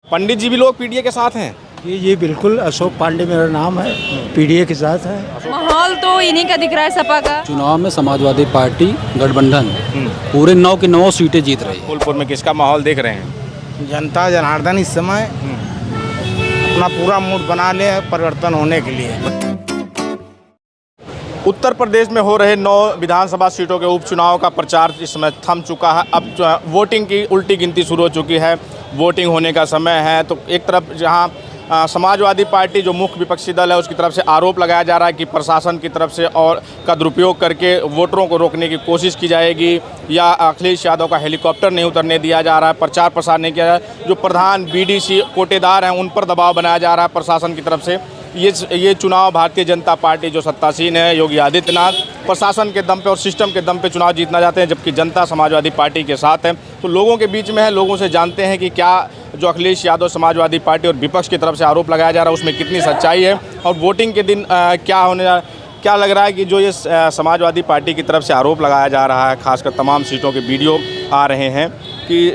पंडित जी भी लोग पीडीए के साथ हैं। जी बिल्कुल, अशोक पांडे मेरा नाम है, पीडीए के साथ है। माहौल तो इन्हीं का दिख रहा है सपा का। चुनाव में समाजवादी पार्टी गठबंधन पूरे 9 की 9 सीटें जीत रही है। फूलपुर में किसका माहौल देख रहे हैं? जनता जनार्दन इस समय अपना पूरा मूड बना ले परिवर्तन होने के लिए। उत्तर प्रदेश में हो रहे 9 विधानसभा सीटों के उपचुनाव का प्रचार इस समय थम चुका है। अब वोटिंग की उल्टी गिनती शुरू हो चुकी है। वोटिंग होने का समय है। तो एक तरफ जहां समाजवादी पार्टी जो मुख्य विपक्षी दल है उसकी तरफ से आरोप लगाया जा रहा है कि प्रशासन की तरफ से और का दुरुपयोग करके वोटरों को रोकने की कोशिश की जाएगी, या अखिलेश यादव का हेलीकॉप्टर नहीं उतरने दिया जा रहा है, प्रचार प्रसार नहीं किया जा रहा है। जो प्रधान बीडीसी कोटेदार हैं उन पर दबाव बनाया जा रहा है प्रशासन की तरफ से। ये चुनाव भारतीय जनता पार्टी जो सत्तासीन है योगी आदित्यनाथ प्रशासन के दम पे और सिस्टम के दम पे चुनाव जीतना चाहते हैं, जबकि जनता समाजवादी पार्टी के साथ है। तो लोगों के बीच में है, लोगों से जानते हैं कि क्या जो अखिलेश यादव समाजवादी पार्टी और विपक्ष की तरफ से आरोप लगाया जा रहा है उसमें कितनी सच्चाई है, और वोटिंग के दिन क्या लग रहा है कि जो ये समाजवादी पार्टी की तरफ से आरोप लगाया जा रहा है, खासकर तमाम सीटों के वीडियो आ रहे हैं कि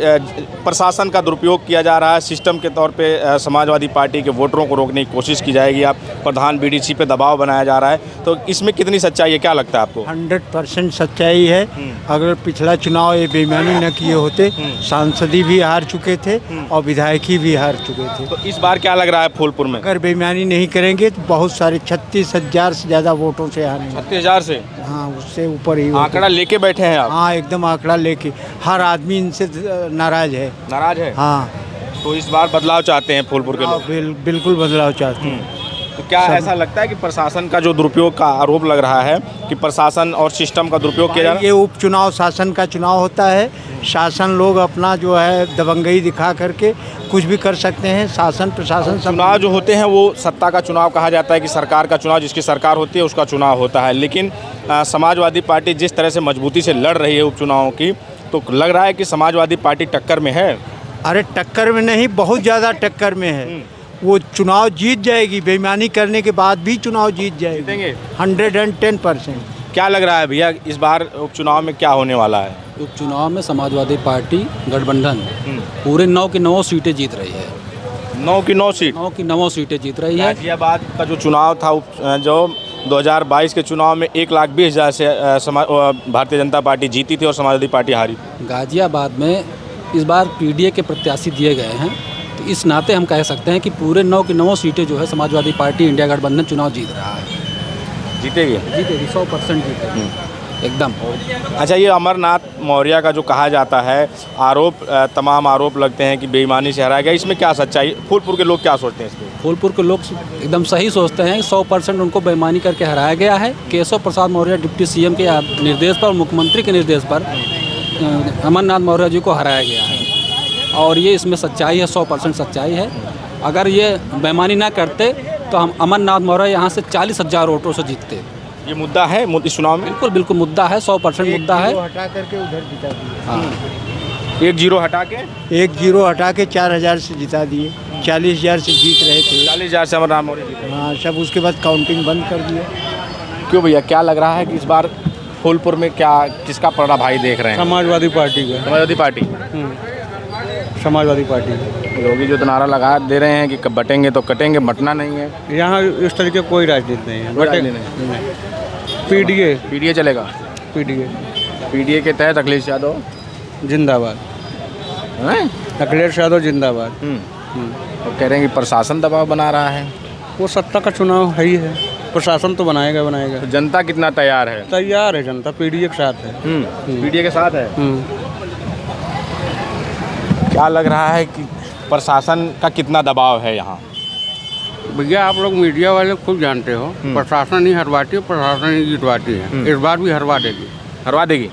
प्रशासन का दुरुपयोग किया जा रहा है, सिस्टम के तौर पे समाजवादी पार्टी के वोटरों को रोकने की कोशिश की जाएगी, या प्रधान बीडीसी पे दबाव बनाया जा रहा है। तो इसमें कितनी सच्चाई है, क्या लगता है आपको? 100% सच्चाई है। अगर पिछला चुनाव ये बेईमानी न किए होते, सांसदी भी हार चुके थे और विधायकी भी हार चुके थे। तो इस बार क्या लग रहा है फूलपुर में? अगर बेईमानी नहीं करेंगे तो बहुत सारे 36,000 से ज़्यादा वोटों से हारेंगे। 36,000 से? हाँ, उससे ऊपर ही आंकड़ा लेके बैठे हैं आप? हाँ, एकदम आंकड़ा लेके। हर आदमी इनसे नाराज है। नाराज है? हाँ। तो इस बार बदलाव चाहते हैं फूलपुर के लोग? बिल्कुल बदलाव चाहते हैं। तो क्या ऐसा लगता है कि प्रशासन का जो दुरुपयोग का आरोप लग रहा है कि प्रशासन और सिस्टम का दुरुपयोग किया जा रहा है? ये उपचुनाव शासन का चुनाव होता है। शासन लोग अपना जो है दबंगई दिखा करके कुछ भी कर सकते हैं। शासन प्रशासन चुनाव जो होते हैं वो सत्ता का चुनाव कहा जाता है कि सरकार का चुनाव, जिसकी सरकार होती है उसका चुनाव होता है। लेकिन समाजवादी पार्टी जिस तरह से मजबूती से लड़ रही है उपचुनावों की, तो लग रहा है कि समाजवादी पार्टी टक्कर में है। अरे टक्कर में नहीं, बहुत ज़्यादा टक्कर में है। वो चुनाव जीत जाएगी, बेईमानी करने के बाद भी चुनाव जीत जाएगी। जीतेंगे 110%। क्या लग रहा है भैया इस बार उपचुनाव में क्या होने वाला है? उपचुनाव में समाजवादी पार्टी गठबंधन पूरे 9 की 9 सीटें जीत रही है। 9 की 9 सीट? 9 की 9 सीटें जीत रही है। गाजियाबाद का जो चुनाव था, जो 2022 के चुनाव में 1,20,000 से भारतीय जनता पार्टी जीती थी और समाजवादी पार्टी हारी। गाजियाबाद में इस बार पीडीए के प्रत्याशी दिए गए हैं, तो इस नाते हम कह सकते हैं कि पूरे 9 की 9 सीटें जो है समाजवादी पार्टी इंडिया गठबंधन चुनाव जीत रहा है। जीतेगी? जीतेगी, 100% जीतेगी एकदम। अच्छा, ये अमरनाथ मौर्य का जो कहा जाता है आरोप, तमाम आरोप लगते हैं कि बेईमानी से हराया गया, इसमें क्या सच्चाई? फूलपुर के लोग क्या सोचते हैं इसमें? फूलपुर के लोग एकदम सही सोचते हैं। 100% उनको बेईमानी करके हराया गया है। केशव प्रसाद मौर्य डिप्टी सीएम के निर्देश पर और मुख्यमंत्री के निर्देश पर अमरनाथ मौर्य जी को हराया गया है, और ये इसमें सच्चाई है, 100% सच्चाई है। अगर ये बेईमानी ना करते तो हम अमरनाथ मौर्य यहाँ से 40,000 वोटों से जीतते। ये मुद्दा है इस चुनाव में? बिल्कुल बिल्कुल मुद्दा है, 100% मुद्दा है। हटा करके उधर जिता दिए। हाँ, 1 0 हटा के 1 0 हटा के 4,000 से जिता दिए। 40,000 से जीत रहे थे। 40,000 से अमरनाथ मौर्य जीते। हाँ, सब उसके बाद काउंटिंग बंद कर दिया। क्यों भैया, क्या लग रहा है कि इस बार फूलपुर में क्या किसका पड़ा भाई देख रहे हैं? समाजवादी पार्टी का। समाजवादी पार्टी? समाजवादी पार्टी। योगी जो तो नारा लगा दे रहे हैं कि बटेंगे तो कटेंगे, बटना नहीं है। यहाँ इस तरीके कोई राजनीति नहीं है। पीडीए? पीडीए चलेगा? पीडीए के तहत अखिलेश यादव जिंदाबाद। अखिलेश यादव जिंदाबाद। तो कह रहे हैं कि प्रशासन दबाव बना रहा है। वो सत्ता का चुनाव है ही है, प्रशासन तो बनाएगा। तो जनता कितना तैयार है? तैयार है जनता, पीडीए के साथ है। पीडीए के साथ है। क्या लग रहा है कि प्रशासन का कितना दबाव है यहाँ? भैया आप लोग मीडिया वाले खुद जानते हो, प्रशासन ही हरवाती है, प्रशासन ही जितवाती है। इस बार भी हरवा देगी। हरवा देगी?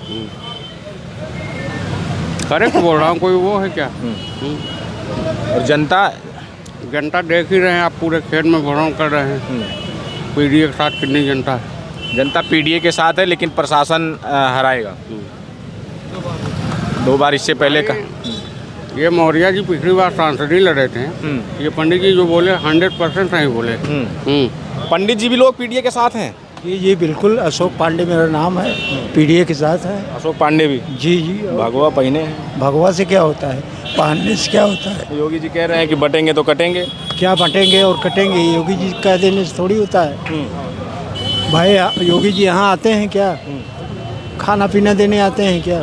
करेक्ट बोल रहा हूँ, कोई वो है क्या? और जनता देख ही रहे हैं आप, पूरे खेत में भ्रमण कर रहे हैं। पीडीए के साथ कितनी जनता है? जनता पीडीए के साथ है, लेकिन प्रशासन हराएगा। 2 बार इससे पहले का ये मौर्य जी पिछली बार सांसद ही लड़े थे। ये पंडित जी जो बोले 100% नहीं बोले। पंडित जी भी लोग पीडीए के साथ हैं? जी बिल्कुल, अशोक पांडे मेरा नाम है, पीडीए के साथ है। अशोक पांडे भी जी जी। भगवा पहने हैं। भगवा से क्या होता है, पहनने से क्या होता है? योगी जी कह रहे हैं कि बटेंगे तो कटेंगे। क्या बटेंगे और कटेंगे, योगी जी कह देने से थोड़ी होता है। भाई योगी जी यहाँ आते हैं क्या? खाना पीना देने आते हैं क्या?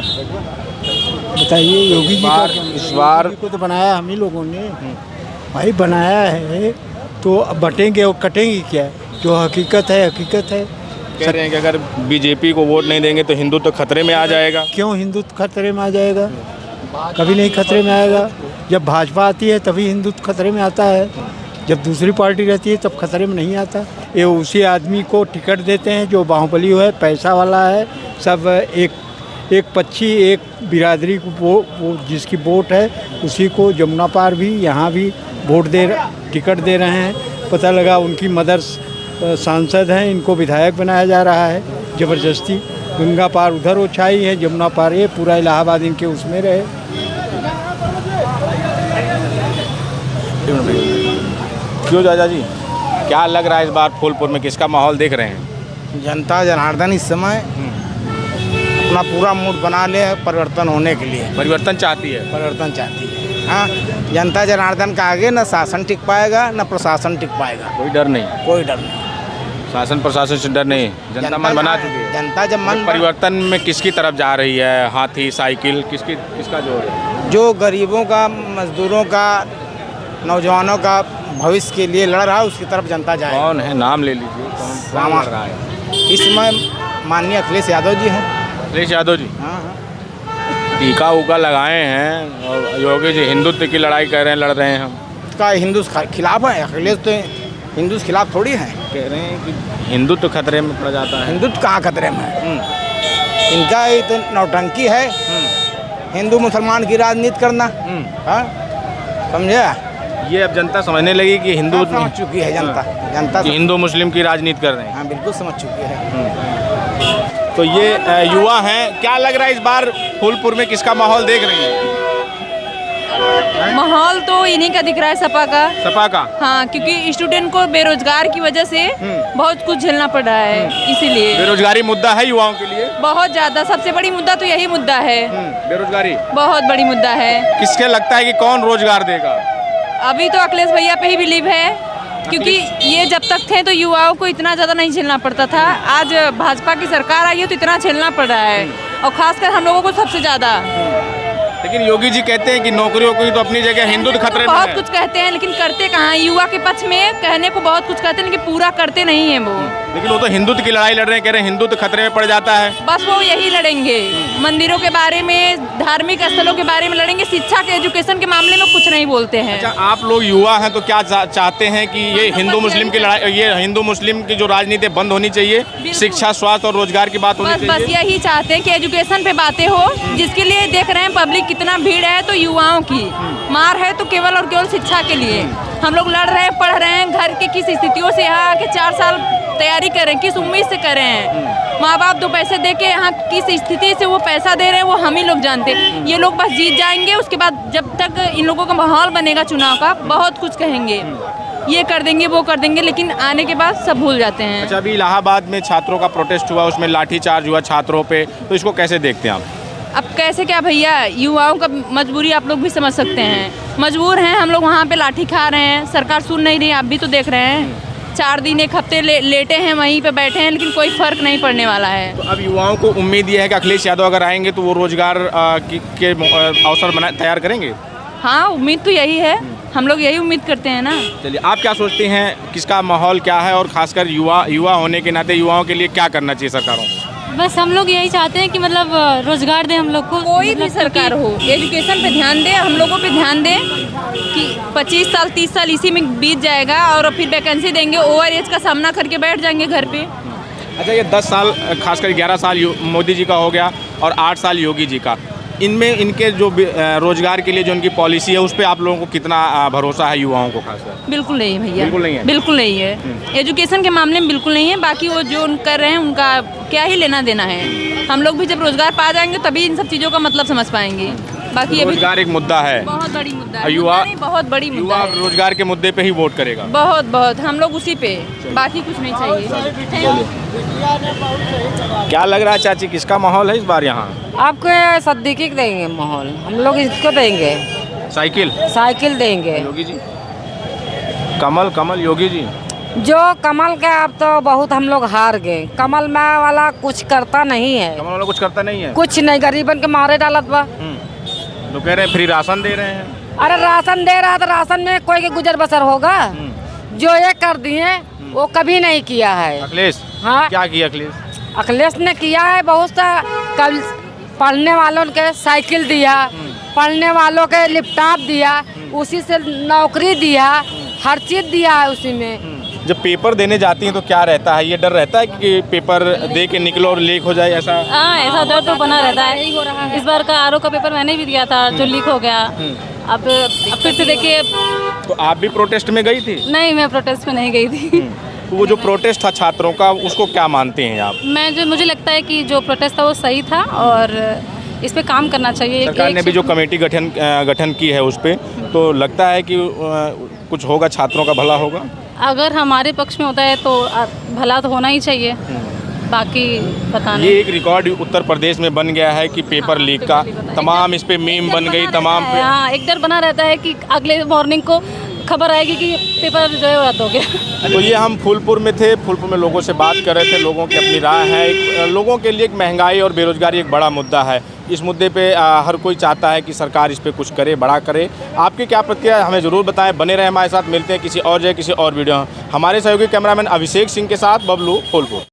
बताइए, योगी जी का इस बार योगी को तो बनाया हम ही लोगों ने, भाई बनाया है, तो अब बटेंगे और कटेंगे क्या? जो हकीकत है हकीकत है। कह रहे हैं कि अगर बीजेपी को वोट नहीं देंगे तो हिंदुत्व तो खतरे में आ जाएगा। क्यों हिंदुत्व खतरे में आ जाएगा? कभी नहीं खतरे में आएगा। जब भाजपा आती है तभी हिंदुत्व खतरे में आता है, जब दूसरी पार्टी रहती है तब खतरे में नहीं आता। ये उसी आदमी को टिकट देते हैं जो बाहुबली है, पैसा वाला है। सब एक पक्षी एक बिरादरी को वो जिसकी वोट है उसी को जमुना पार भी यहाँ भी वोट टिकट दे रहे हैं। पता लगा उनकी मदर सांसद हैं, इनको विधायक बनाया जा रहा है ज़बरदस्ती। गंगा पार उधर वो छाई है, जमुना पार ये पूरा इलाहाबाद इनके उसमें रहे। क्यों चाचा जी, क्या लग रहा है इस बार फूलपुर में, किसका माहौल देख रहे हैं? जनता जनार्दन इस समय अपना पूरा मूड बना ले परिवर्तन होने के लिए। परिवर्तन चाहती है। परिवर्तन चाहती है। हाँ, जनता जनार्दन का आगे न शासन टिक पाएगा न प्रशासन टिक पाएगा। कोई डर नहीं। कोई डर नहीं। शासन प्रशासन से डर नहीं। जनता मन बना चुकी है। जनता जब मन परिवर्तन में किसकी तरफ जा रही है? हाथी, साइकिल, किसका जोर है? जो गरीबों का, मजदूरों का, नौजवानों का भविष्य के लिए लड़ रहा है उसकी तरफ जनता जाए। कौन है, नाम ले लीजिए। कौन लड़ रहा है इस समय? माननीय अखिलेश यादव जी हैं। अखिलेश यादव जी हाँ हाँ। टीका उका लगाए हैं और योगी जी हिंदुत्व की लड़ाई कर रहे हैं, लड़ रहे हैं। हम का हिंदू खिलाफ है? अखिलेश तो हिंदू के खिलाफ थोड़ी है। कह रहे हैं कि हिंदुत्व खतरे में पड़ जाता है। हिंदुत्व कहाँ खतरे में है? इनका ये तो नौटंकी है, हिंदू मुसलमान की राजनीति करना। हाँ, समझे? ये अब जनता समझने लगी कि हिंदू समझ चुकी है जनता कि हिंदू मुस्लिम की राजनीति कर रहे हैं। हाँ, बिल्कुल समझ चुकी है। तो ये युवा हैं, क्या लग रहा है इस बार फूलपुर में किसका माहौल देख रही हैं? माहौल तो इन्हीं का दिख रहा है, सपा का। सपा का? हाँ, क्योंकि स्टूडेंट को बेरोजगार की वजह से बहुत कुछ झेलना पड़ रहा है, इसीलिए। बेरोजगारी मुद्दा है युवाओं के लिए बहुत ज्यादा, सबसे बड़ी मुद्दा तो यही मुद्दा है। बेरोजगारी बहुत बड़ी मुद्दा है। किसके लगता है कि कौन रोजगार देगा? अभी तो अखिलेश भैया पे ही बिलीव है, क्योंकि ये जब तक थे तो युवाओं को इतना ज़्यादा नहीं झेलना पड़ता था। आज भाजपा की सरकार आई है तो इतना झेलना पड़ रहा है, और खासकर हम लोगों को सबसे ज़्यादा। लेकिन योगी जी कहते हैं कि नौकरियों को तो अपनी जगह हिंदुत्व खतरे में बहुत है। कुछ कहते हैं लेकिन करते कहाँ हैं? युवा के पक्ष में कहने को बहुत कुछ कहते हैं लेकिन पूरा करते नहीं हैं वो। लेकिन वो तो हिंदुत्व की लड़ाई लड़ रहे हैं, कह रहे हैं हिंदुत्व खतरे में पड़ जाता है। बस वो यही लड़ेंगे, मंदिरों के बारे में, धार्मिक स्थलों के बारे में लड़ेंगे। शिक्षा के, एजुकेशन के मामले में कुछ नहीं बोलते हैं। अच्छा, आप लोग युवा हैं तो क्या चाहते हैं कि ये हिंदू मुस्लिम की लड़ाई, ये हिंदू मुस्लिम की जो राजनीति बंद होनी चाहिए, शिक्षा, स्वास्थ्य और रोजगार की बात होनी चाहिए? बस यही चाहते हैं कि एजुकेशन पे बातें हो, जिसके लिए देख रहे हैं पब्लिक कितना भीड़ है। तो युवाओं की मार है तो केवल और केवल शिक्षा के लिए हम लोग लड़ रहे हैं, पढ़ रहे हैं। घर के किस स्थितियों से यहाँ आके 4 साल तैयारी करें, किस उम्मीद से कर रहे हैं? माँ बाप 2 पैसे दे के यहाँ किस स्थिति से वो पैसा दे रहे हैं वो हम ही लोग जानते हैं। ये लोग बस जीत जाएंगे, उसके बाद जब तक इन लोगों का माहौल बनेगा चुनाव का, बहुत कुछ कहेंगे, ये कर देंगे वो कर देंगे, लेकिन आने के बाद सब भूल जाते हैं। अच्छा, अभी इलाहाबाद में छात्रों का प्रोटेस्ट हुआ, उसमें लाठीचार्ज हुआ छात्रों पे, तो इसको कैसे देखते हैं आप? अब कैसे क्या भैया, युवाओं का मजबूरी आप लोग भी समझ सकते हैं। मजबूर हैं हम लोग, वहाँ पे लाठी खा रहे हैं, सरकार सुन नहीं रही, आप भी तो देख रहे हैं। 4 दिन 1 हफ्ते लेटे हैं, वहीं पे बैठे हैं, लेकिन कोई फर्क नहीं पड़ने वाला है। तो अब युवाओं को उम्मीद ये है कि अखिलेश यादव अगर आएंगे तो वो रोजगार के अवसर तैयार करेंगे। हाँ, उम्मीद तो यही है, हम लोग यही उम्मीद करते हैं ना। चलिए, आप क्या सोचते हैं किसका माहौल क्या है, और खासकर युवा होने के नाते युवाओं के लिए क्या करना चाहिए सरकारों को? बस हम लोग यही चाहते हैं कि मतलब रोजगार दे हम लोग को। कोई भी सरकार हो, एजुकेशन पे ध्यान दे, हम लोगों पे ध्यान दे कि 25 साल 30 साल इसी में बीत जाएगा और फिर वैकेंसी देंगे, ओवर एज का सामना करके बैठ जाएंगे घर पे। अच्छा, ये 10 साल, खासकर 11 साल मोदी जी का हो गया और 8 साल योगी जी का, इनमें इनके जो रोजगार के लिए जो उनकी पॉलिसी है उस पर आप लोगों को कितना भरोसा है युवाओं को खासकर? बिल्कुल नहीं भैया, बिल्कुल नहीं है। बिल्कुल नहीं है। एजुकेशन के मामले में बिल्कुल नहीं है, बाकी वो जो कर रहे हैं उनका क्या ही लेना देना है। हम लोग भी जब रोजगार पा जाएंगे तभी इन सब चीज़ों का मतलब समझ पाएंगे। बाकी अभी रोजगार एक मुद्दा है, बहुत बड़ी मुद्दा है, युवा- मुद्दा नहीं, बहुत बड़ी मुद्दा युवा है, रोजगार के मुद्दे पे ही वोट करेगा। बहुत बहुत हम लोग उसी पे, बाकी कुछ नहीं चाहिए। क्या लग रहा है चाची, किसका माहौल है इस बार यहाँ? आपको सद्दीकी को देंगे माहौल, हम लोग इसको देंगे, साइकिल साइकिल देंगे। योगी जी, कमल कमल योगी जी। जो कमल का अब तो बहुत हम लोग हार गए, कमल में वाला कुछ करता नहीं है, कमल वाला कुछ करता नहीं है। कुछ नहीं, गरीबन के मारे डालत बा। तो कह रहे हैं फ्री राशन दे रहे हैं। अरे राशन दे रहा तो राशन में कोई के गुजर बसर होगा? जो ये कर दिए वो कभी नहीं किया है। अखिलेश, हाँ, क्या किया अखिलेश? अखिलेश ने किया है बहुत सा, कल पढ़ने वालों के साइकिल दिया, पढ़ने वालों के लैपटॉप दिया, उसी से नौकरी दिया, हर चीज़ दिया है उसी में। जब पेपर देने जाती हैं तो क्या रहता है, ये डर रहता है कि पेपर दे के निकलो और लीक हो जाए ऐसा? हाँ, ऐसा डर तो बना रहता है। इस बार का आरओ का पेपर मैंने भी दिया था, जो लीक हो गया। अब फिर से देखिए। तो आप भी प्रोटेस्ट में गई थी? नहीं, मैं प्रोटेस्ट में नहीं गई थी। तो वो जो प्रोटेस्ट था छात्रों का, उसको क्या मानते हैं आप? मुझे लगता है कि जो प्रोटेस्ट था वो सही था और इस पे काम करना चाहिए। सरकार ने भी जो कमेटी गठन की है उस पे, तो लगता है कि कुछ होगा, छात्रों का भला होगा? अगर हमारे पक्ष में होता है तो भला तो होना ही चाहिए, बाकी पता नहीं। ये एक रिकॉर्ड उत्तर प्रदेश में बन गया है कि पेपर लीक का, तमाम इस पे मीम बन गई, तमाम पे। हाँ, एक डर बना रहता है कि अगले मॉर्निंग को खबर आएगी कि पेपर जो है रद्द हो गया। तो ये हम फूलपुर में थे, फूलपुर में लोगों से बात कर रहे थे, लोगों की अपनी राय है। लोगों के लिए महंगाई और बेरोजगारी एक बड़ा मुद्दा है। इस मुद्दे पे हर कोई चाहता है कि सरकार इस पे कुछ करे, बड़ा करे। आपकी क्या प्रतिक्रिया है हमें ज़रूर बताएं। बने रहे हमारे साथ, मिलते हैं किसी और जगह किसी और वीडियो। हमारे सहयोगी कैमरामैन अभिषेक सिंह के साथ बबलू, फूलपुर।